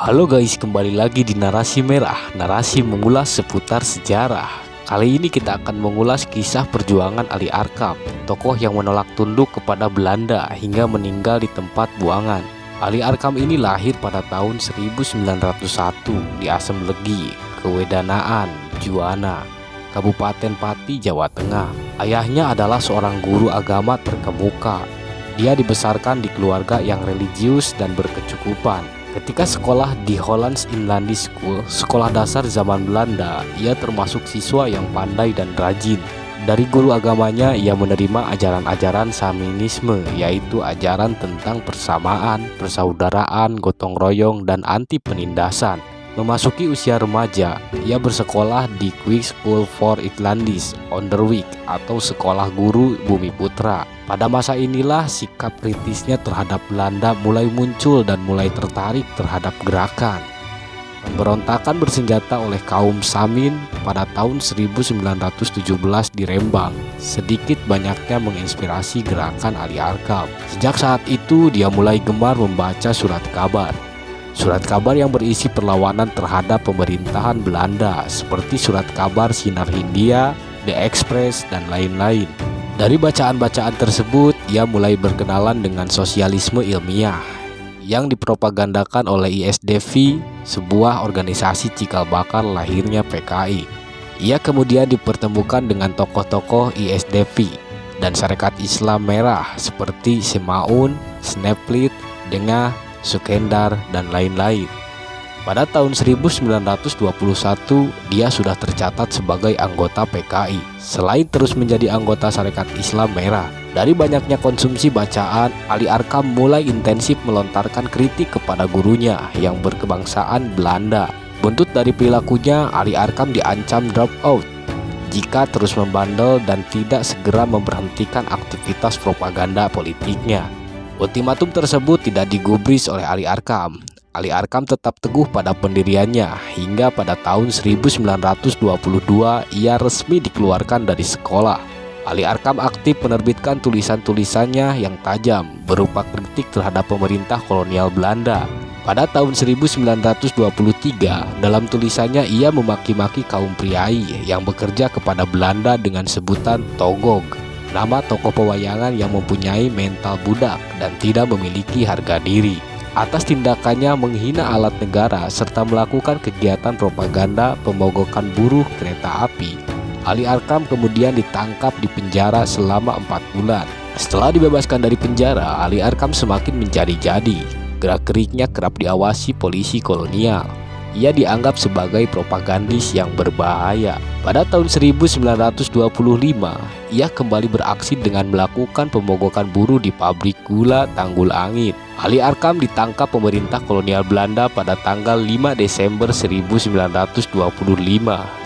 Halo guys, kembali lagi di Narasi Merah, narasi mengulas seputar sejarah. Kali ini kita akan mengulas kisah perjuangan Ali Arkam, tokoh yang menolak tunduk kepada Belanda hingga meninggal di tempat buangan. Ali Arkam ini lahir pada tahun 1901 di Asem Legi, Kewedanaan, Juwana, Kabupaten Pati, Jawa Tengah. Ayahnya adalah seorang guru agama terkemuka. Dia dibesarkan di keluarga yang religius dan berkecukupan. Ketika sekolah di Hollands Inland School, sekolah dasar zaman Belanda, ia termasuk siswa yang pandai dan rajin. Dari guru agamanya, ia menerima ajaran-ajaran Shamanisme, yaitu ajaran tentang persamaan, persaudaraan, gotong royong, dan anti penindasan. Memasuki usia remaja, ia bersekolah di Quick School for Itlandis, Onderwijk, atau Sekolah Guru Bumi Putra. Pada masa inilah sikap kritisnya terhadap Belanda mulai muncul dan mulai tertarik terhadap gerakan pemberontakan bersenjata oleh kaum Samin pada tahun 1917 di Rembang. Sedikit banyaknya menginspirasi gerakan Ali Arkam. Sejak saat itu dia mulai gemar membaca surat kabar. Surat kabar yang berisi perlawanan terhadap pemerintahan Belanda seperti surat kabar Sinar Hindia, The Express, dan lain-lain. Dari bacaan-bacaan tersebut, ia mulai berkenalan dengan sosialisme ilmiah yang dipropagandakan oleh ISDV, sebuah organisasi cikal bakal lahirnya PKI. Ia kemudian dipertemukan dengan tokoh-tokoh ISDV dan Sarekat Islam Merah seperti Semaun, Snaplit, Dengah, Sukendar, dan lain-lain. Pada tahun 1921, dia sudah tercatat sebagai anggota PKI. Selain terus menjadi anggota Sarekat Islam Merah, dari banyaknya konsumsi bacaan, Ali Arkam mulai intensif melontarkan kritik kepada gurunya yang berkebangsaan Belanda. Buntut dari perilakunya, Ali Arkam diancam drop out jika terus membandel dan tidak segera memberhentikan aktivitas propaganda politiknya. Ultimatum tersebut tidak digubris oleh Ali Arkam. Ali Arkam tetap teguh pada pendiriannya hingga pada tahun 1922 ia resmi dikeluarkan dari sekolah. Ali Arkam aktif menerbitkan tulisan-tulisannya yang tajam berupa kritik terhadap pemerintah kolonial Belanda. Pada tahun 1923 dalam tulisannya ia memaki-maki kaum priai yang bekerja kepada Belanda dengan sebutan Togog, nama tokoh pewayangan yang mempunyai mental budak dan tidak memiliki harga diri. Atas tindakannya menghina alat negara serta melakukan kegiatan propaganda pemogokan buruh kereta api, Ali Arkam kemudian ditangkap di penjara selama 4 bulan. Setelah dibebaskan dari penjara, Ali Arkam semakin menjadi-jadi. Gerak-geriknya kerap diawasi polisi kolonial. Ia dianggap sebagai propagandis yang berbahaya. Pada tahun 1925, ia kembali beraksi dengan melakukan pemogokan buruh di pabrik gula Tanggul Angin. Ali Arkam ditangkap pemerintah kolonial Belanda pada tanggal 5 Desember 1925.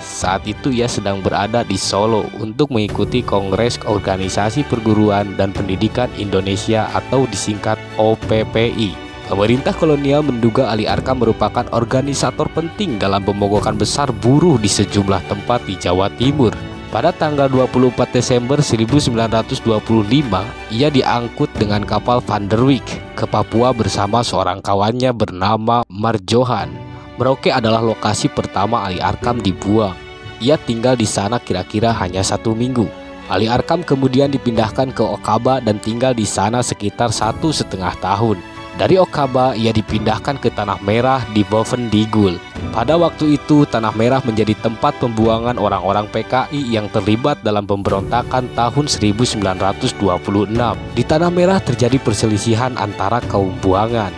Saat itu ia sedang berada di Solo untuk mengikuti Kongres Organisasi Perguruan dan Pendidikan Indonesia atau disingkat OPPI. Pemerintah kolonial menduga Ali Arkam merupakan organisator penting dalam pemogokan besar buruh di sejumlah tempat di Jawa Timur. Pada tanggal 24 Desember 1925, ia diangkut dengan kapal Van der Wijk ke Papua bersama seorang kawannya bernama Marjohan. Merauke adalah lokasi pertama Ali Arkam dibuang. Ia tinggal di sana kira-kira hanya 1 minggu. Ali Arkam kemudian dipindahkan ke Okaba dan tinggal di sana sekitar 1,5 tahun. Dari Okaba, ia dipindahkan ke Tanah Merah di Bovendigul. Pada waktu itu, Tanah Merah menjadi tempat pembuangan orang-orang PKI yang terlibat dalam pemberontakan tahun 1926. Di Tanah Merah terjadi perselisihan antara kaum buangan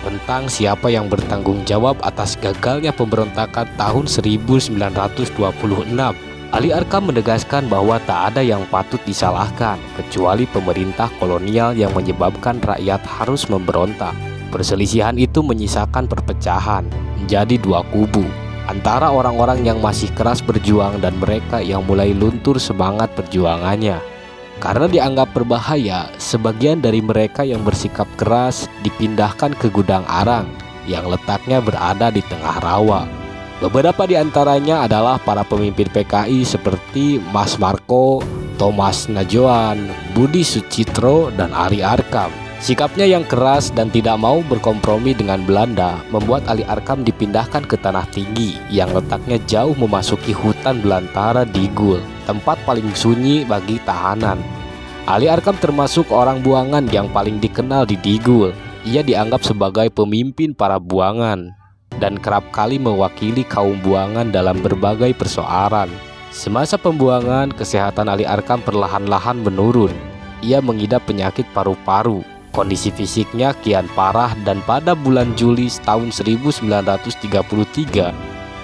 tentang siapa yang bertanggung jawab atas gagalnya pemberontakan tahun 1926. Ali Arkam menegaskan bahwa tak ada yang patut disalahkan kecuali pemerintah kolonial yang menyebabkan rakyat harus memberontak. Perselisihan itu menyisakan perpecahan menjadi 2 kubu antara orang-orang yang masih keras berjuang dan mereka yang mulai luntur semangat perjuangannya. Karena dianggap berbahaya, sebagian dari mereka yang bersikap keras dipindahkan ke Gudang Arang yang letaknya berada di tengah rawa. Beberapa di antaranya adalah para pemimpin PKI seperti Mas Marco, Thomas Najoan, Budi Sucitro, dan Ali Arkam. Sikapnya yang keras dan tidak mau berkompromi dengan Belanda membuat Ali Arkam dipindahkan ke Tanah Tinggi yang letaknya jauh memasuki hutan belantara Digul, tempat paling sunyi bagi tahanan. Ali Arkam termasuk orang buangan yang paling dikenal di Digul. Ia dianggap sebagai pemimpin para buangan dan kerap kali mewakili kaum buangan dalam berbagai persoalan. Semasa pembuangan, kesehatan Ali Arkam perlahan-lahan menurun. Ia mengidap penyakit paru-paru. Kondisi fisiknya kian parah dan pada bulan Juli tahun 1933,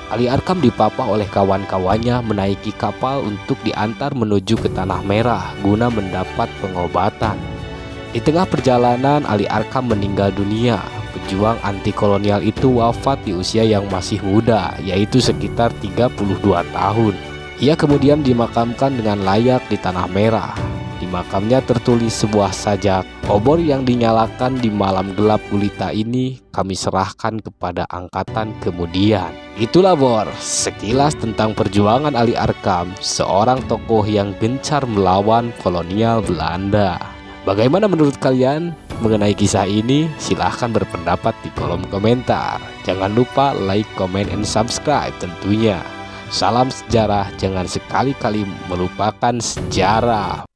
Ali Arkam dipapah oleh kawan-kawannya menaiki kapal untuk diantar menuju ke Tanah Merah guna mendapat pengobatan. Di tengah perjalanan, Ali Arkam meninggal dunia. Pejuang anti kolonial itu wafat di usia yang masih muda, yaitu sekitar 32 tahun. Ia kemudian dimakamkan dengan layak di Tanah Merah. Di makamnya tertulis sebuah sajak, "Obor yang dinyalakan di malam gelap gulita ini kami serahkan kepada angkatan kemudian." Itulah Bor, sekilas tentang perjuangan Ali Arkam, seorang tokoh yang gencar melawan kolonial Belanda. Bagaimana menurut kalian mengenai kisah ini? Silahkan berpendapat di kolom komentar. Jangan lupa like, comment, and subscribe tentunya. Salam sejarah, jangan sekali-kali melupakan sejarah.